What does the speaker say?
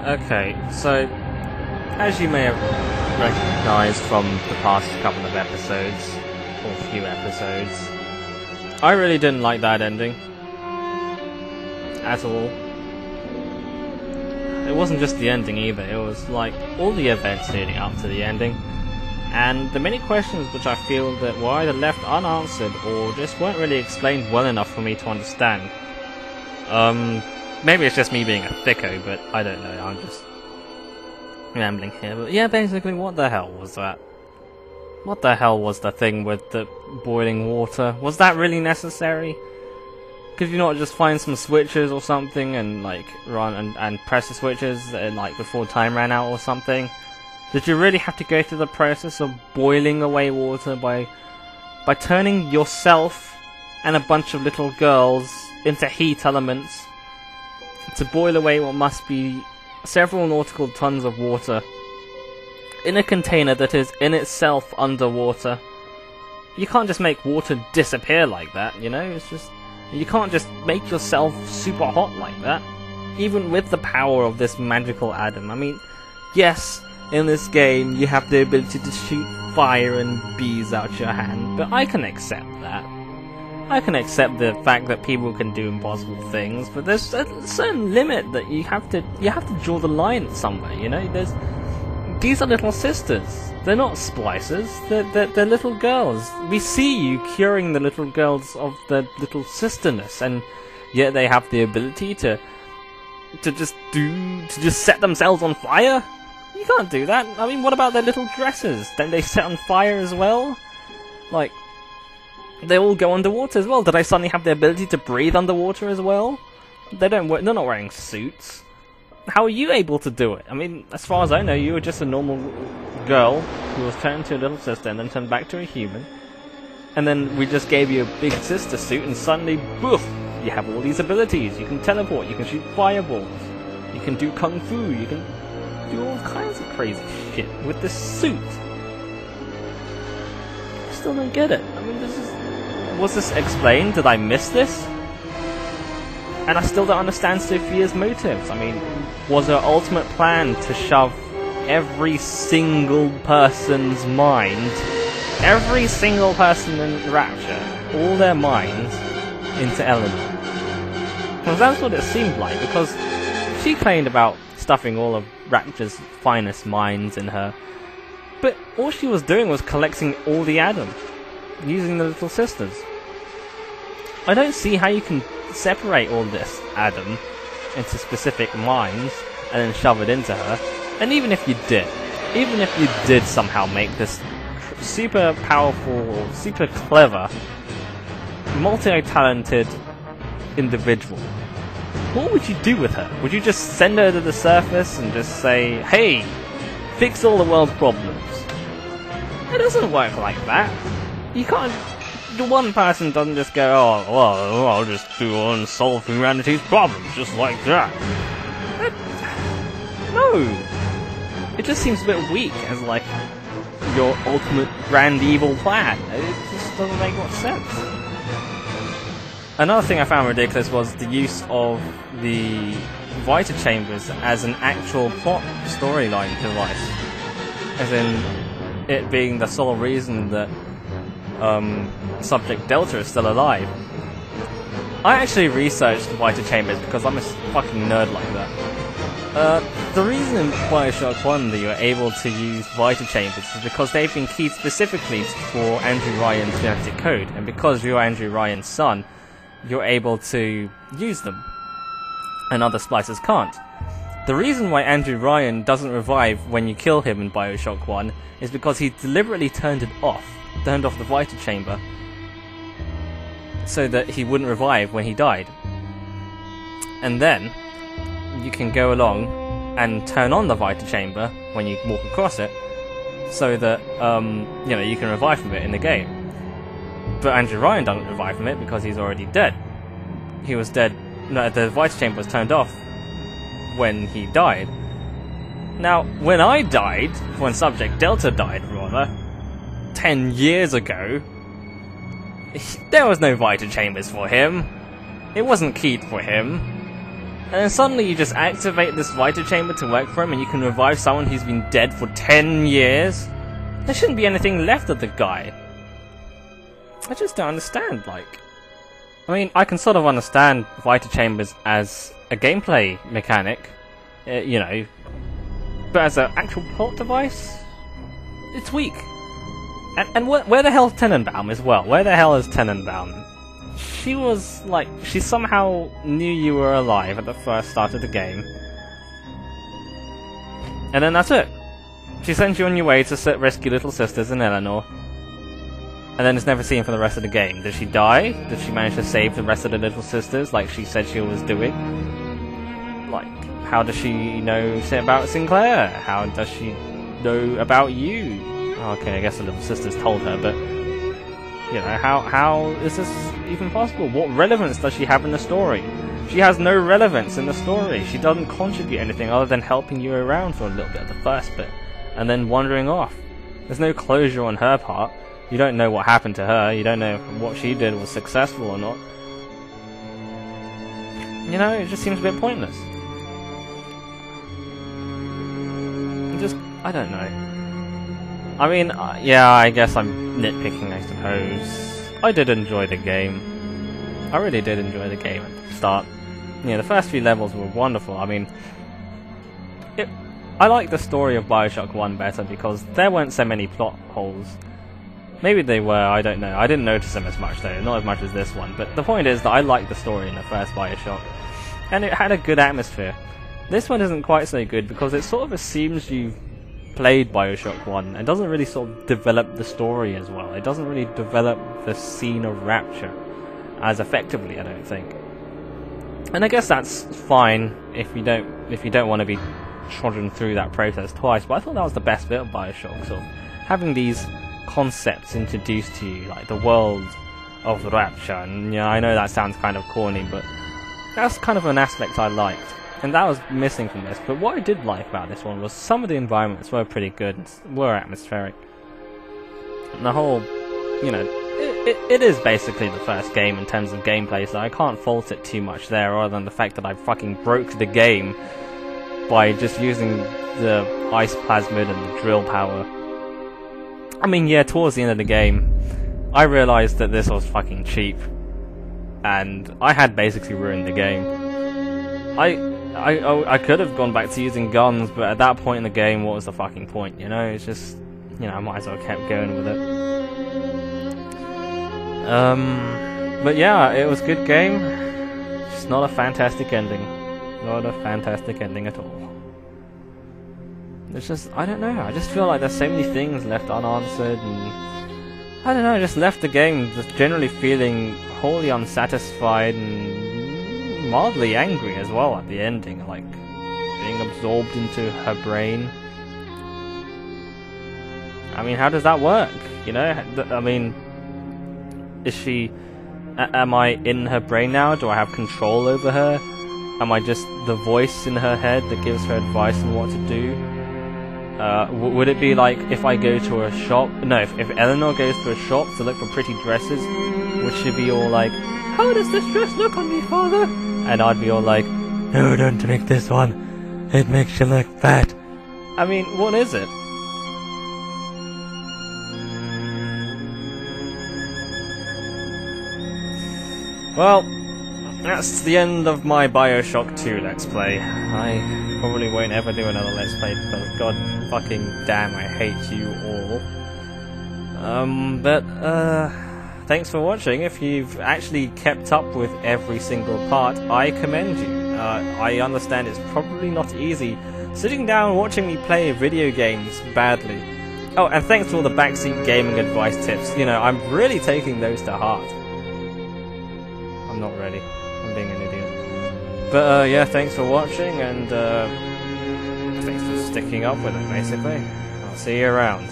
Okay, so as you may have recognised from the past couple of episodes, or few episodes, I really didn't like that ending at all. It wasn't just the ending either, it was like all the events leading up to the ending, and the many questions which I feel that were either left unanswered or just weren't really explained well enough for me to understand. Maybe it's just me being a thicko, but I don't know, I'm just rambling here. But yeah, basically, what the hell was that? What the hell was the thing with the boiling water? Was that really necessary? Could you not just find some switches or something and like run and press the switches and, like before time ran out or something? Did you really have to go through the process of boiling away water by turning yourself and a bunch of little girls into heat elements to boil away what must be several nautical tons of water in a container that is in itself underwater? You can't just make water disappear like that, you know? It's just, you can't just make yourself super hot like that, even with the power of this magical atom. I mean, yes, in this game you have the ability to shoot fire and bees out your hand, but I can accept that. I can accept the fact that people can do impossible things, but there's a certain limit that you have to draw the line somewhere, you know? These are little sisters. They're not splicers. They're little girls. We see you curing the little girls of their little sisterness, and yet they have the ability to just set themselves on fire. You can't do that. I mean, what about their little dresses? Don't they set on fire as well? Like, they all go underwater as well. Do they suddenly have the ability to breathe underwater as well? They're not wearing suits. How are you able to do it? I mean, as far as I know, you were just a normal girl who was turned into a little sister and then turned back to a human. And then we just gave you a big sister suit and suddenly, boof, you have all these abilities. You can teleport, you can shoot fireballs, you can do kung fu, you can do all kinds of crazy shit with this suit. I still don't get it. I mean, was this explained? Did I miss this? And I still don't understand Sophia's motives. I mean, was her ultimate plan to shove every single person's mind, every single person in Rapture, all their minds, into Eleanor? Because that's what it seemed like, because she claimed about stuffing all of Rapture's finest minds in her, but all she was doing was collecting all the Adam, using the little sisters. I don't see how you can separate all this Adam into specific minds and then shove it into her. And even if you did somehow make this super powerful or super clever, multi-talented individual, what would you do with her? Would you just send her to the surface and just say, hey, fix all the world's problems? It doesn't work like that. You can't. The one person doesn't just go, oh, well, I'll just do on solve humanity's problems, just like that. No! It just seems a bit weak as, like, your ultimate grand evil plan. It just doesn't make much sense. Another thing I found ridiculous was the use of the Vita Chambers as an actual plot storyline device. As in, it being the sole reason that Subject Delta is still alive. I actually researched Vita Chambers because I'm a fucking nerd like that. The reason in Bioshock 1 that you're able to use Vita Chambers is because they've been keyed specifically for Andrew Ryan's genetic code, and because you're Andrew Ryan's son, you're able to use them, and other splicers can't. The reason why Andrew Ryan doesn't revive when you kill him in Bioshock 1 is because he deliberately turned off the Vita Chamber so that he wouldn't revive when he died. And then you can go along and turn on the Vita Chamber when you walk across it so that you can revive from it in the game. But Andrew Ryan doesn't revive from it because he's already dead. He was dead. No, the Vita Chamber was turned off when he died. Now, when I died, when Subject Delta died, rather, 10 years ago, there was no Vita Chambers for him. It wasn't keyed for him. And then suddenly you just activate this Vita Chamber to work for him, and you can revive someone who's been dead for 10 years? There shouldn't be anything left of the guy. I just don't understand, like... I mean, I can sort of understand Vita Chambers as a gameplay mechanic, you know, but as an actual plot device, it's weak. And where the hell's Tenenbaum as well? Where the hell is Tenenbaum? She was, like, she somehow knew you were alive at the first start of the game. And then that's it. She sends you on your way to rescue little sisters and Eleanor. And then it's never seen for the rest of the game. Did she die? Did she manage to save the rest of the little sisters like she said she was doing? Like, how does she know shit about Sinclair? How does she know about you? Okay, I guess the little sisters told her, but... You know, how is this even possible? What relevance does she have in the story? She has no relevance in the story. She doesn't contribute anything other than helping you around for a little bit of the first bit. And then wandering off. There's no closure on her part. You don't know what happened to her. You don't know if what she did was successful or not. You know, it just seems a bit pointless. I don't know. I mean, yeah, I guess I'm nitpicking, I suppose. I did enjoy the game. I really did enjoy the game at the start. Yeah, the first few levels were wonderful. I mean, I like the story of Bioshock 1 better because there weren't so many plot holes. Maybe they were, I don't know. I didn't notice them as much though, not as much as this one. But the point is that I liked the story in the first Bioshock. And it had a good atmosphere. This one isn't quite so good because it sort of assumes you've played Bioshock 1 and doesn't really sort of develop the story as well. It doesn't really develop the scene of Rapture as effectively, I don't think. And I guess that's fine if you don't want to be trodden through that process twice, but I thought that was the best bit of Bioshock, sort of having these concepts introduced to you, like the world of Rapture, and yeah, I know that sounds kind of corny, but that's kind of an aspect I liked, and that was missing from this. But what I did like about this one was some of the environments were pretty good, and were atmospheric, and the whole, you know, it is basically the first game in terms of gameplay, so I can't fault it too much there, other than the fact that I fucking broke the game by just using the ice plasmid and the drill power. I mean, yeah, towards the end of the game, I realised that this was fucking cheap, and I had basically ruined the game. I could have gone back to using guns, but at that point in the game, what was the fucking point, you know? It's just, you know, I might as well have kept going with it. But yeah, it was a good game, just not a fantastic ending. Not a fantastic ending at all. It's just, I don't know, I just feel like there's so many things left unanswered, and I don't know, I just left the game just generally feeling wholly unsatisfied and mildly angry as well at the ending, like being absorbed into her brain. I mean, how does that work? You know, I mean, is she, am I in her brain now? Do I have control over her? Am I just the voice in her head that gives her advice on what to do? Would it be like if I go to a shop? No, if Eleanor goes to a shop to look for pretty dresses, would she be all like, "How does this dress look on me, father?" And I'd be all like, "No, don't drink this one. It makes you look fat." I mean, what is it? Well, that's the end of my Bioshock 2 Let's Play. I probably won't ever do another Let's Play because god fucking damn, I hate you all. Thanks for watching. If you've actually kept up with every single part, I commend you. I understand it's probably not easy sitting down watching me play video games badly. Oh, and thanks to all the backseat gaming advice tips. You know, I'm really taking those to heart. I'm not ready. I'm being an idiot. But yeah, thanks for watching, and thanks for sticking up with it, basically. I'll see you around.